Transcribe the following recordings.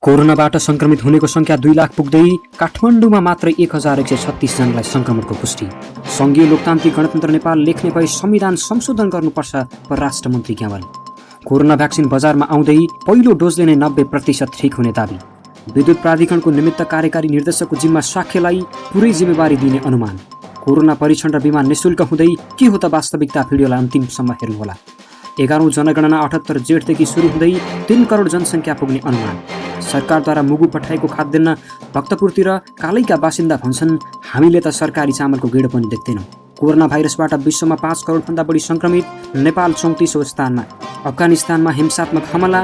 कोरोनाबाट संक्रमित हुनेको संख्या 2 लाख पुग्दै काठमाडौँमा मात्र 1136 जनालाई संक्रमणको पुष्टि। संघीय लोकतान्त्रिक गणतन्त्र नेपाल लेख्ने भए संविधान संशोधन गर्नुपर्छ परराष्ट्र मन्त्री ग्यावाली। कोरोना भ्याक्सिन बजारमा आउँदै पहिलो डोजले नै 90% ठिक हुने दाबी। विद्युत प्राधिकरणको निमित्त कार्यकारी निर्देशकको जिम्मा शाक्यलाई पुरै जिम्मेवारी दिने अनुमान। कोरोना परीक्षण र बिमा निशुल्क हुँदै के हो त वास्तविकता? भिडियोलाई अन्तिमसम्म हेर्नुहोला। 11औं जनगणना 78 जेठदेखि सुरु हुँदै 3 करोड जनसङ्ख्या पुग्ने अनुमान। सरकारद्वारा मुगु पठाएको खाद्यान्न भक्तपुरतिर कालैका बासिन्दा भन्छन् हामीले त सरकारी चामलको गेडो पनि देख्दैनौँ। कोरोना भाइरसबाट विश्वमा 5 करोडभन्दा बढी संक्रमित, नेपाल 34औं स्थानमा। अफगानिस्तानमा हिंसात्मक हमला,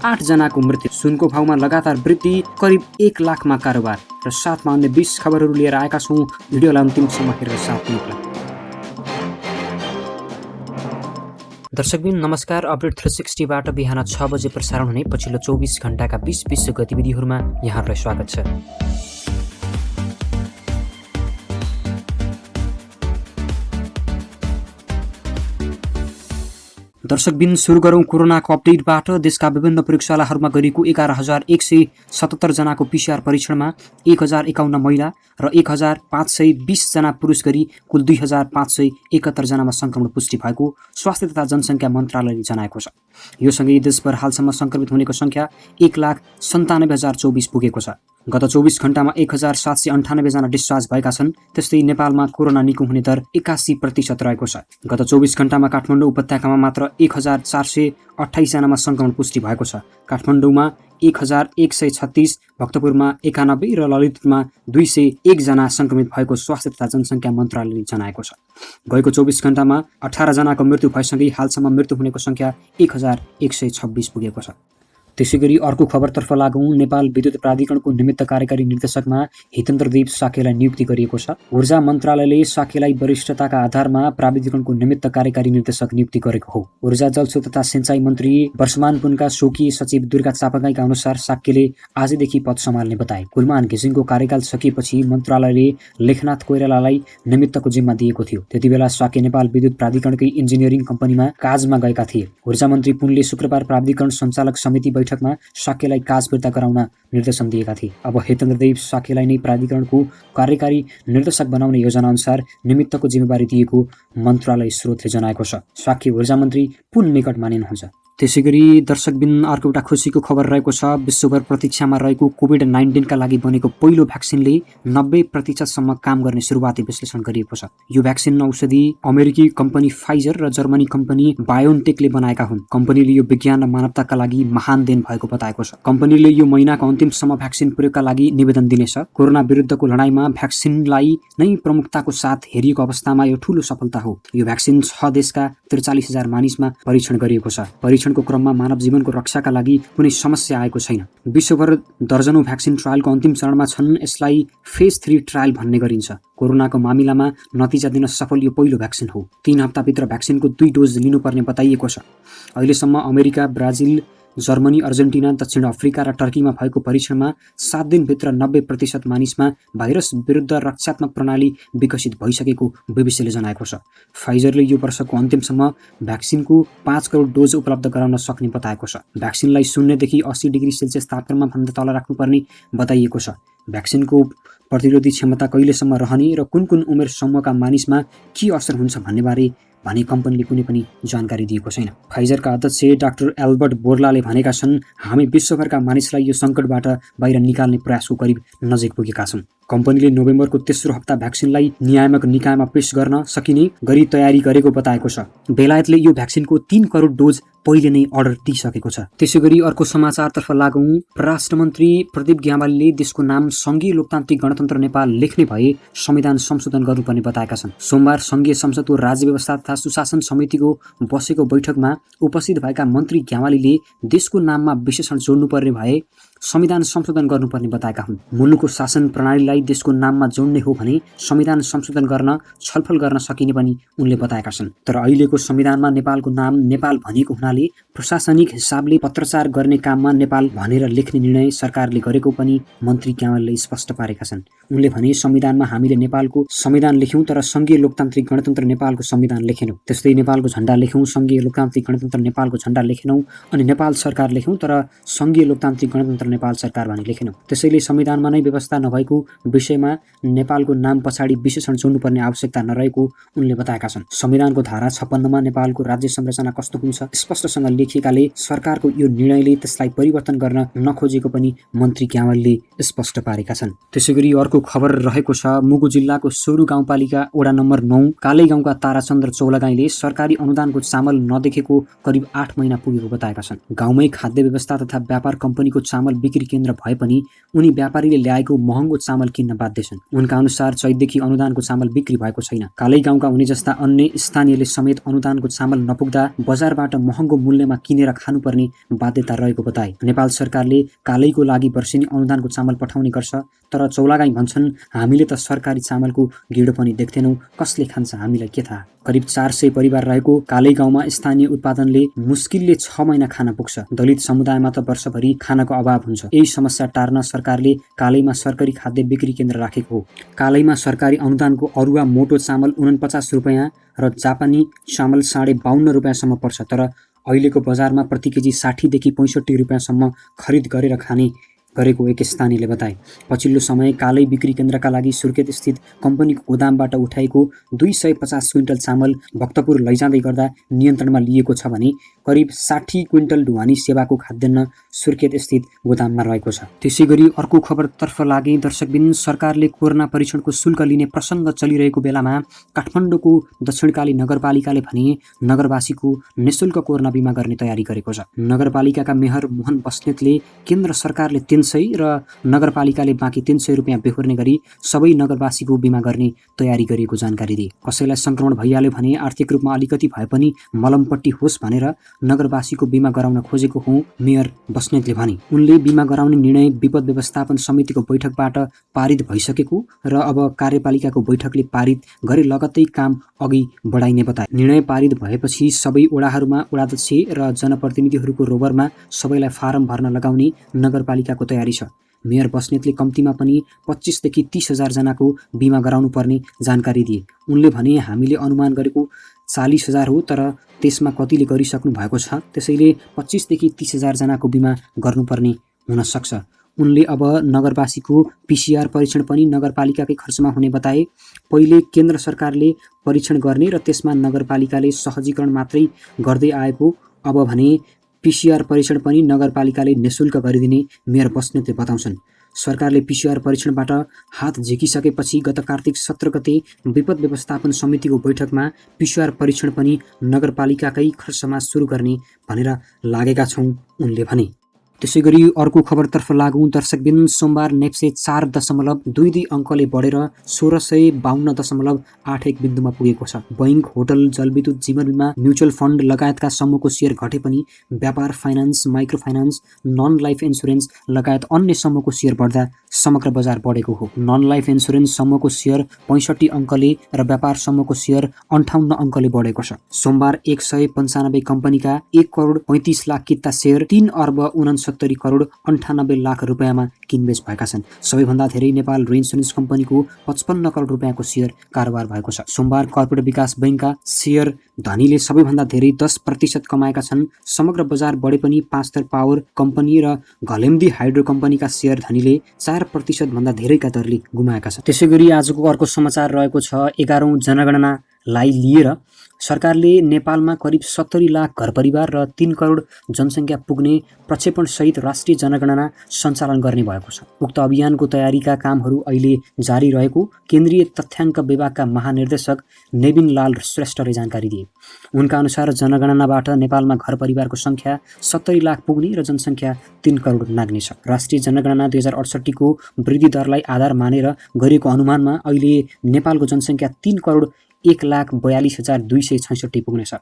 8 जनाको मृत्यु। सुनको भाउमा लगातार वृद्धि, करिब 1 लाखमा कारोबार र साथमा अन्य 20 खबरहरू लिएर आएका छौँ। भिडियोलाई अन्तिमसम्म हेरेर साथ दिनुहोला। दर्शकबिन नमस्कार। अपडेट 360बाट बिहान 6 बजे प्रसारण हुने पछिल्लो 24 घण्टाका 20 विश्व गतिविधिहरूमा यहाँहरूलाई स्वागत छ। दर्शकबिन सुरु गरौँ कोरोनाको अपडेटबाट। देशका विभिन्न प्रयोगशालाहरूमा गरिएको 11,177 जनाको PCR परीक्षणमा 1051 महिला र 1520 जना पुरुष गरी कुल 2571 जनामा संक्रमण पुष्टि भएको स्वास्थ्य तथा जनसङ्ख्या मन्त्रालयले जनाएको छ। यो सँगै देशभर हालसम्म संक्रमित हुनेको संख्या 1,97,024 पुगेको छ। गत 24 घण्टामा 1798 जना डिस्चार्ज भएका छन्। त्यस्तै नेपालमा कोरोना निको हुने दर 81% रहेको छ। गत 24 घण्टामा काठमाडौँ उपत्यकामा मात्र 1428 जनामा संक्रमण पुष्टि भएको छ। काठमाडौँमा 1136, भक्तपुरमा 91 र ललितपुरमा 201 जना संक्रमित भएको स्वास्थ्य तथा जनसङ्ख्या मन्त्रालयले जनाएको छ। गएको 24 घण्टामा 18 जनाको मृत्यु भएसँगै हालसम्म मृत्यु हुनेको संख्या 1126 पुगेको छ। त्यसैगरी अर्को खबरतर्फ लागौँ। नेपाल विद्युत प्राधिकरणको निमित्त कार्यकारी निर्देशकमा हितेन्द्रदेव साकेलाई नियुक्ति गरिएको छ। ऊर्जा मन्त्रालयले साकेलाई वरिष्ठताका आधारमा प्राधिकरणको निमित्त कार्यकारी निर्देशक नियुक्ति गरेको हो। ऊर्जा जलस्रोत तथा सिँचाइ मन्त्री वर्षमान पुनका स्वकीय सचिव दुर्गा चापागाईका अनुसार साकेले आजदेखि पद सम्हाल्ने बताए। कुलमान घिसिङको कार्यकाल सकिएपछि मन्त्रालयले लेखनाथ कोइरालालाई निमित्तको जिम्मा दिएको थियो। त्यतिबेला साके नेपाल विद्युत प्राधिकरणकै इन्जिनियरिङ कम्पनीमा काजमा गएका थिए। ऊर्जा मन्त्री पुनले शुक्रबार प्राधिकरण सञ्चालक समिति बैठकमा साकेलाई काज फिर्ता गराउन निर्देशन दिएका थिए। अब हितेन्द्रदेव साकेलाई नै प्राधिकरणको कार्यकारी निर्देशक बनाउने योजना अनुसार निमित्तको जिम्मेवारी दिएको मन्त्रालय स्रोतले जनाएको छ। साके ऊर्जा मन्त्री पुन निकट मानिनुहुन्छ। त्यसैगरी दर्शकबिन अर्को एउटा खुसीको खबर रहेको छ। विश्वभर प्रतीक्षामा रहेको कोभिड-19 का लागि बनेको पहिलो भ्याक्सिनले 90% काम गर्ने सुरुवाती विश्लेषण गरिएको छ। यो भ्याक्सिन औषधि अमेरिकी कम्पनी फाइजर र जर्मनी कम्पनी बायोनटेकले बनाएका हुन्। कम्पनीले यो विज्ञान र मानवताका लागि महान देन भएको बताएको छ। कम्पनीले यो महिनाको अन्तिमसम्म भ्याक्सिन प्रयोगका लागि निवेदन दिनेछ। कोरोना विरुद्धको लडाईँमा भ्याक्सिनलाई नै प्रमुखताको साथ हेरिएको अवस्थामा यो ठूलो सफलता हो। यो भ्याक्सिन 6 देशका 43,000 मानिसमा परीक्षण गरिएको छ। परीक्षणको क्रममा मानव जीवनको रक्षाका लागि कुनै समस्या आएको छैन। विश्वभर दर्जनौं भ्याक्सिन ट्रायलको अन्तिम चरणमा छन्। यसलाई फेज 3 ट्रायल भन्ने गरिन्छ। कोरोनाको मामिलामा नतिजा दिन सफल यो पहिलो भ्याक्सिन हो। 3 हप्ताभित्र भ्याक्सिनको 2 डोज लिनुपर्ने बताइएको छ। अहिलेसम्म अमेरिका, ब्राजिल, जर्मनी, अर्जेन्टिना, दक्षिण अफ्रिका र टर्कीमा भएको परीक्षणमा 7 दिनभित्र 90% मानिसमा भाइरस विरुद्ध रक्षात्मक प्रणाली विकसित भइसकेको बीबीसीले जनाएको छ। फाइजरले यो वर्षको अन्तिमसम्म भ्याक्सिनको 5 करोड डोज उपलब्ध गराउन सक्ने बताएको छ। भ्याक्सिनलाई 0 देखि 80 डिग्री सेल्सियस तापक्रममा भन्दा तल राख्नुपर्ने बताइएको छ। भ्याक्सिनको प्रतिरोधी क्षमता कहिलेसम्म रहने र कुन उमेर समूहका मानिसमा के असर हुन्छ भन्नेबारे भने कम्पनीले कुनै पनि जानकारी दिएको छैन। फाइजरका अध्यक्ष डाक्टर एल्बर्ट बोर्लाले भनेका छन्, हामी विश्वभरका मानिसलाई यो सङ्कटबाट बाहिर निकाल्ने प्रयासको करिब नजिक पुगेका छौँ। कम्पनीले नोभेम्बरको तेस्रो हप्ता भ्याक्सिनलाई नियामक निकायमा पेश गर्न सकिने गरी तयारी गरेको बताएको छ। बेलायतले यो भ्याक्सिनको 3 करोड डोज पहिले नै अर्डर दिइसकेको छ। त्यसैगरी अर्को समाचारतर्फ लागौँ। परराष्ट्र मन्त्री प्रदीप ग्यावालीले देशको नाम संघीय लोकतान्त्रिक गणतन्त्र नेपाल लेख्ने भए संविधान संशोधन गर्नुपर्ने बताएका छन्। सोमबार संघीय संसदको राज्य व्यवस्था तथा सुशासन समितिको बसेको बैठकमा उपस्थित भएका मन्त्री ग्यावालीले देशको नाममा विशेषण जोड्नुपर्ने भए संविधान संशोधन गर्नुपर्ने बताएका हुन्। मुलुकको शासन प्रणालीलाई देशको नाममा जोड्ने हो भने संविधान संशोधन गर्न छलफल गर्न सकिने पनि उनले बताएका छन्। तर अहिलेको संविधानमा नेपालको नाम नेपाल भनिएको हुनाले प्रशासनिक हिसाबले पत्रचार गर्ने काममा नेपाल भनेर लेख्ने निर्णय सरकारले गरेको पनि मन्त्री ग्यावालीले स्पष्ट पारेका छन्। उनले भने संविधानमा हामीले नेपालको संविधान लेख्यौं तर संघीय लोकतान्त्रिक गणतन्त्र नेपालको संविधान लेखेनौं। त्यस्तै नेपालको झण्डा लेख्यौं, संघीय लोकतान्त्रिक गणतन्त्र नेपालको झण्डा लेखेनौं, अनि नेपाल सरकार लेख्यौं तर संघीय लोकतान्त्रिक गणतन्त्र स्वतन्त्र नेपाल सरकार भनी लेखेनौँ। त्यसैले संविधानमा नै व्यवस्था नभएको विषयमा नेपालको नाम पछाडि विशेषण जोड्नुपर्ने आवश्यकता नरहेको उनले बताएका छन्। संविधानको धारा 56मा नेपालको राज्य संरचना कस्तो हुन्छ स्पष्टसँग लेखिएकाले सरकारको यो निर्णयले त्यसलाई परिवर्तन गर्न नखोजेको पनि मन्त्री ग्यावालले स्पष्ट पारेका छन्। त्यसैगरी अर्को खबर रहेको छ मुगु जिल्लाको सोरु गाउँपालिका वडा नम्बर 9 कालै गाउँका ताराचन्द्र चौलागाईले सरकारी अनुदानको चामल नदेखेको करिब 8 महिना पुगेको बताएका छन्। गाउँमै खाद्य व्यवस्था तथा व्यापार कम्पनीको चामल बिक्री केन्द्र भए पनि उनी व्यापारीले ल्याएको महँगो चामल किन्न बाध्य छन्। उनका अनुसार चैतदेखि अनुदानको चामल बिक्री भएको छैन। कालै गाउँका उनी जस्ता अन्य स्थानीयले समेत अनुदानको चामल नपुग्दा बजारबाट महँगो मूल्यमा किनेर खानुपर्ने बाध्यता रहेको बताए। नेपाल सरकारले कालैको लागि वर्षेनी अनुदानको चामल पठाउने गर्छ, तर चौलागाई भन्छन् हामीले त सरकारी चामलको गिडो पनि देख्दैनौँ, कसले खान्छ हामीलाई के थाहा। करिब 400 परिवार रहेको कालै गाउँमा स्थानीय उत्पादनले मुस्किलले 6 महिना खान पुग्छ। दलित समुदायमा त वर्षभरि खानको अभाव हुन्छ। यही समस्या टार्न सरकारले कालैमा सरकारी खाद्य बिक्री केन्द्र राखेको हो। कालैमा सरकारी अनुदानको अरुवा मोटो चामल 49 रुपैयाँ र जापानी चामल 52.5 रुपैयाँसम्म पर्छ, तर अहिलेको बजारमा प्रति केजी 60 देखि 65 रुपैयाँसम्म खरिद गरेर खाने गरेको एक स्थानीयले बताए। पछिल्लो समय कालै बिक्री केन्द्रका लागि सुर्खेत स्थित कम्पनीको गोदामबाट उठाएको 250 क्विन्टल चामल भक्तपुर लैजाँदै गर्दा नियन्त्रणमा लिएको छ भने करिब 60 क्विन्टल ढुवानी सेवाको खाद्यान्न सुर्खेत स्थित गोदाममा रहेको छ। त्यसैगरी अर्को खबरतर्फ लागे दर्शकबिन, सरकारले कोरोना परीक्षणको शुल्क लिने प्रसङ्ग चलिरहेको बेलामा काठमाडौँको दक्षिणकाली नगरपालिकाले भने नगरवासीको निःशुल्क कोरोना बिमा गर्ने तयारी गरेको छ। नगरपालिकाका मेयर मोहन बस्नेतले केन्द्र सरकारले 300 र नगरपालिकाले बाँकी 300 रुपियाँ बेहोर्ने गरी सबै नगरवासीको बिमा गर्ने तयारी गरेको जानकारी दिए। कसैलाई संक्रमण भइहाल्यो भने आर्थिक रूपमा अलिकति भए पनि मलमपट्टि होस् भनेर नगरवासीको बिमा गराउन खोजेको हुँ मेयर बस्नेतले भने। उनले बिमा गराउने निर्णय विपद व्यवस्थापन समितिको बैठकबाट पारित भइसकेको र अब कार्यपालिकाको बैठकले पारित गरे लगत्तै काम अघि बढाइने बताए। निर्णय पारित भएपछि सबै वडाहरूमा वडाध्यक्ष र जनप्रतिनिधिहरूको रोबरमा सबैलाई फारम भर्न लगाउने नगरपालिकाको तयारी छ। मेयर बस्नेतले कम्तीमा पनि 25 देखि 30 हजार जनाको बिमा गराउनु पर्ने जानकारी दिए। उनले भने हामीले अनुमान गरेको 40 हजार हो, तर त्यसमा कतिले गरिसक्नु भएको छ, त्यसैले 25 देखि 30 हजार जनाको बिमा गर्नुपर्ने हुन सक्छ। उनले अब नगरवासीको PCR परीक्षण पनि नगरपालिकाकै खर्चमा हुने बताए। पहिले केन्द्र सरकारले परीक्षण गर्ने र त्यसमा नगरपालिकाले सहजीकरण मात्रै गर्दै आएको, अब भने PCR परीक्षण पनि नगरपालिकाले निःशुल्क गरिदिने मेयर बस्नेतले बताउँछन्। सरकारले PCR परीक्षणबाट हात झिकिसकेपछि गत कार्तिक 17 गते विपद व्यवस्थापन समितिको बैठकमा PCR परीक्षण पनि नगरपालिकाकै खर्चमा सुरु गर्ने भनेर लागेका छौँ उनले भने। त्यसैगरी अर्को खबरतर्फ लागौँ दर्शकबिन, सोमबार नेप्से 4.22 अङ्कले बढेर 1652.81 बिन्दुमा पुगेको छ। बैंक, होटल, जलविद्युत, जीवन बिमा, म्युचुअल फन्ड लगायतका समूहको सेयर घटे पनि व्यापार, finance, micro finance, non life insurance लगायत अन्य समूहको सेयर बढ्दा समग्र बजार बढेको हो। नन लाइफ इन्सुरेन्स समूहको सेयर 65 अङ्कले र व्यापार समूहको सेयर 58 अङ्कले बढेको छ। सोमबार 195 कम्पनीका 1 करोड 35 लाख किता सेयर 3 अर्ब 69 करोड 98 लाख रुपियाँमा किनबेच भएका छन्। सबैभन्दा धेरै नेपाल इन्सुरेन्स कम्पनीको 55 करोड रुपियाँको सेयर कारोबार भएको छ। सोमबार कर्पोरेट विकास बैंकका सेयर धनीले सबैभन्दा धेरै 10% कमाएका छन्। समग्र बजार बढे पनि पाँचथर पावर कम्पनी र घलेम्दी हाइड्रो कम्पनीका सेयर धनीले 4% भन्दा धेरैका दरले गुमाएका छन्। त्यसैगरी आजको अर्को समाचार रहेको छ 11औं जनगणनालाई लिएर सरकारले नेपालमा करिब 70 लाख घरपरिवार र 3 करोड जनसङ्ख्या पुग्ने प्रक्षेपणसहित राष्ट्रिय जनगणना सञ्चालन गर्ने भएको छ। उक्त अभियानको तयारीका कामहरू अहिले जारी रहेको केन्द्रीय तथ्याङ्क विभागका महानिर्देशक नेबिन लाल श्रेष्ठले जानकारी दिए। उनका अनुसार जनगणनाबाट नेपालमा घरपरिवारको सङ्ख्या 70 लाख पुग्ने र जनसङ्ख्या 3 करोड नाग्नेछ। राष्ट्रिय जनगणना 2068 को वृद्धि दरलाई आधार मानेर गरिएको अनुमानमा अहिले नेपालको जनसङ्ख्या 3 करोड 1,42,266 पुग्नेछ।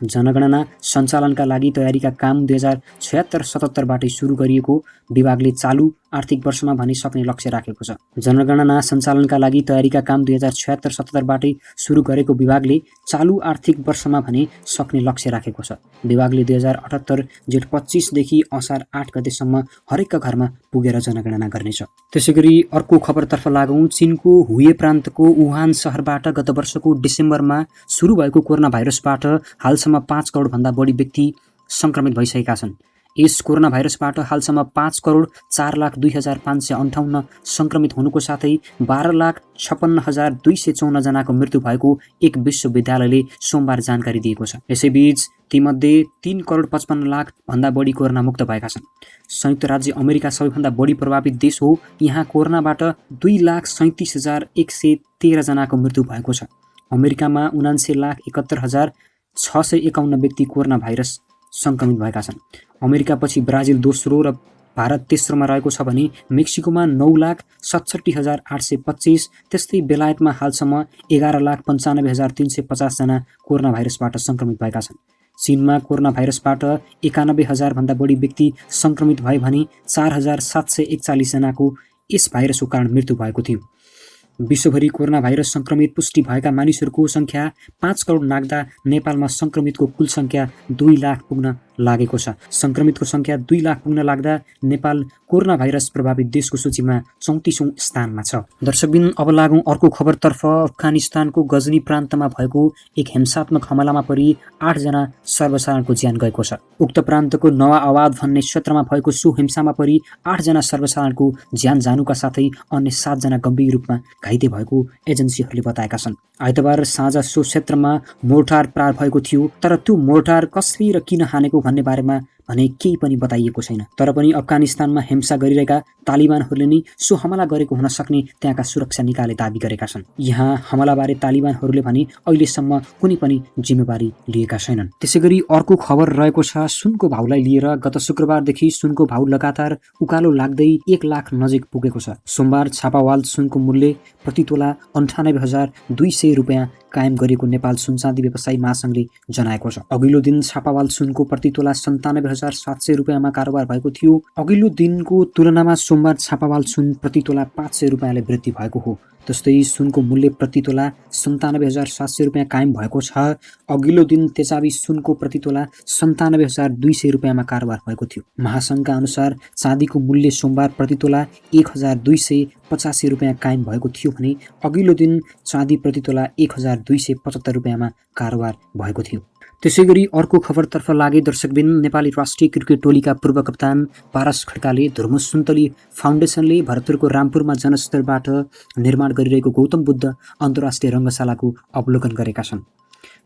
जनगणना सञ्चालनका लागि तयारीका काम 2076-77 बाटै सुरु गरिएको विभागले चालु आर्थिक वर्षमा भने सक्ने लक्ष्य राखेको छ। जनगणना सञ्चालनका लागि तयारीका काम 2076-77 बाटै सुरु गरेको विभागले चालु आर्थिक वर्षमा भने सक्ने लक्ष्य राखेको छ। विभागले 2078 जेठ 25 देखि असार 8 गतेसम्म हरेकका घरमा पुगेर जनगणना गर्नेछ। त्यसैगरी अर्को खबरतर्फ लागौँ। चीनको हुए प्रान्तको वुहान सहरबाट गत वर्षको डिसेम्बरमा सुरु भएको कोरोना भाइरसबाट हालसम्म 5 करोड भन्दा बढी व्यक्ति संक्रमित भइसकेका छन्। यस कोरोना भाइरसबाट हालसम्म 5,04,02,558 सङ्क्रमित हुनुको साथै 12,56,254 जनाको मृत्यु भएको एक विश्वविद्यालयले सोमबार जानकारी दिएको छ। यसैबीच तीमध्ये 3,55,00,000 भन्दा बढी कोरोना मुक्त भएका छन्। संयुक्त राज्य अमेरिका सबैभन्दा बढी प्रभावित देश हो। यहाँ कोरोनाबाट 2,37,113 जनाको मृत्यु भएको छ। अमेरिकामा 79,71,651 व्यक्ति कोरोना भाइरस सङ्क्रमित भएका छन्। अमेरिकापछि ब्राजिल दोस्रो र भारत तेस्रोमा रहेको छ भने मेक्सिकोमा 9,67,825, त्यस्तै बेलायतमा हालसम्म 11,95,350 जना कोरोना भाइरसबाट सङ्क्रमित भएका छन्। चीनमा कोरोना भाइरसबाट 91,000 भन्दा बढी व्यक्ति सङ्क्रमित भए भने 4,741 जनाको यस भाइरसको कारण मृत्यु भएको थियो। विश्वभरि कोरोना भाइरस सङ्क्रमित पुष्टि भएका मानिसहरूको सङ्ख्या 5 करोड नाग्दा नेपालमा सङ्क्रमितको कुल सङ्ख्या 2 लाख पुग्न लागेको छ। सङ्क्रमितको सङ्ख्या 2 लाख पुग्न लाग्दा नेपाल कोरोना भाइरस प्रभावित देशको सूचीमा 34औं स्थानमा छ। दर्शकबिन अब लागौँ अर्को खबरतर्फ। अफगानिस्तानको गजनी प्रान्तमा भएको एक हिंसात्मक हमलामा परि 8 जना सर्वसाधारणको ज्यान गएको छ। उक्त प्रान्तको नवा आवाद भन्ने क्षेत्रमा भएको सो हिंसामा परि 8 जना सर्वसाधारणको ज्यान जानुका साथै अन्य 7 जना गम्भीर रूपमा घाइते भएको एजेन्सीहरूले बताएका छन्। आइतबार साँझ सो क्षेत्रमा मोर्टार प्रहार भएको थियो, तर त्यो मोर्टार कसले र किन हानेको भन्ने बारेमा भने केही पनि बताइएको छैन। तर पनि अफगानिस्तानमा हिंसा गरिरहेका तालिबानहरूले नै सो हमला गरेको हुन सक्ने त्यहाँका सुरक्षा निकायले दाबी गरेका छन्। यहाँ हमलाबारे तालिबानहरूले भने अहिलेसम्म कुनै पनि जिम्मेवारी लिएका छैनन्। त्यसैगरी अर्को खबर रहेको छ सुनको भाउलाई लिएर। गत शुक्रबारदेखि सुनको भाउ लगातार उकालो लाग्दै 1 लाख नजिक पुगेको छ। सोमबार छापावाल सुनको मूल्य प्रति तोला 98,200 रुपियाँ कायम गरिएको नेपाल सुनचाँदी व्यवसायी महासङ्घले जनाएको छ। अघिल्लो दिन छापावाल सुनको प्रति तोला 97,700 रुपियाँमा कारोबार भएको थियो। अघिल्लो दिनको तुलनामा सोमबार छापावाल सुन प्रति तोला 500 रुपियाँले वृद्धि भएको हो। त्यस्तै सुनको मूल्य प्रति तोला 97,700 रुपियाँ कायम भएको छ। अघिल्लो दिन तेजाबी सुनको प्रति तोला 97,200 रुपियाँमा कारोबार भएको थियो। महासङ्घका अनुसार चाँदीको मूल्य सोमबार प्रति तोला 1,285 रुपियाँ कायम भएको थियो भने अघिल्लो दिन चाँदी प्रति तोला 1,275 रुपियाँमा कारोबार भएको थियो। त्यसैगरी अर्को खबरतर्फ लागे दर्शकबिन। नेपाली राष्ट्रिय क्रिकेट टोलीका पूर्व कप्तान पारस खड्काले धर्म सुन्तली फाउन्डेसनले भरतपुरको रामपुरमा जनस्तरबाट निर्माण गरिरहेको गौतम बुद्ध अन्तर्राष्ट्रिय रङ्गशालाको अवलोकन गरेका छन्।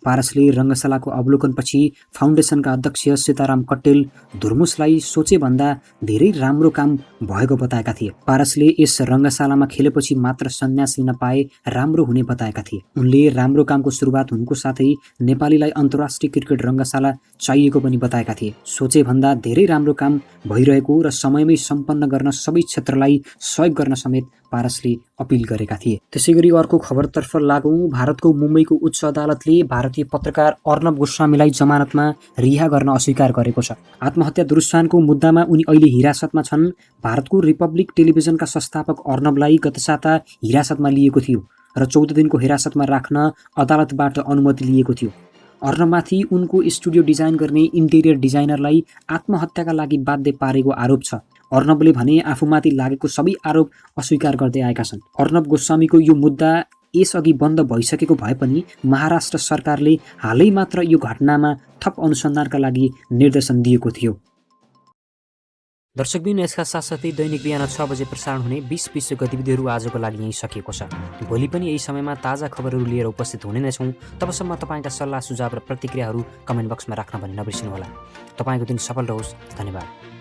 पारसले रङ्गशालाको अवलोकनपछि फाउन्डेसनका अध्यक्ष सीताराम कट्टेल धुर्मुसलाई सोचेभन्दा धेरै राम्रो काम भएको बताएका थिए। पारसले यस रङ्गशालामा खेलेपछि मात्र सन्यास लिन पाए राम्रो हुने बताएका थिए। उनले राम्रो कामको सुरुवात हुनुको साथै नेपालीलाई अन्तर्राष्ट्रिय क्रिकेट रङ्गशाला चाहिएको पनि बताएका थिए। सोचेभन्दा धेरै राम्रो काम भइरहेको र समयमै सम्पन्न गर्न सबै क्षेत्रलाई सहयोग गर्न समेत पारसले अपिल गरेका थिए। त्यसैगरी अर्को खबरतर्फ लागौँ। भारतको मुम्बईको उच्च अदालतले भारतीय पत्रकार अर्नब गोस्वामीलाई जमानतमा रिहा गर्न अस्वीकार गरेको छ। आत्महत्या दुरुत्साहनको मुद्दामा उनी अहिले हिरासतमा छन्। भारतको रिपब्लिक टेलिभिजनका संस्थापक अर्नबलाई गत साता हिरासतमा लिएको थियो र 14 दिनको हिरासतमा राख्न अदालतबाट अनुमति लिएको थियो। अर्नबमाथि उनको स्टुडियो डिजाइन गर्ने इन्टेरियर डिजाइनरलाई आत्महत्याका लागि बाध्य पारेको आरोप छ। अर्नबले भने आफूमाथि लागेको सबै आरोप अस्वीकार गर्दै आएका छन्। अर्नब गोस्वामीको यो मुद्दा यसअघि बन्द भइसकेको भए पनि महाराष्ट्र सरकारले हालै मात्र यो घटनामा थप अनुसन्धानका लागि निर्देशन दिएको थियो। दर्शकबिन यसका साथसाथै दैनिक बिहान 6 बजे प्रसारण हुने 20 विश्व गतिविधिहरू आजको लागि यहीँ सकिएको छ। भोलि पनि यही समयमा ताजा खबरहरू लिएर उपस्थित हुने नै छौँ। तबसम्म तपाईँका सल्लाह सुझाव र प्रतिक्रियाहरू कमेन्ट बक्समा राख्न भने नबिर्सिनुहोला। तपाईँको दिन सफल रहोस्। धन्यवाद।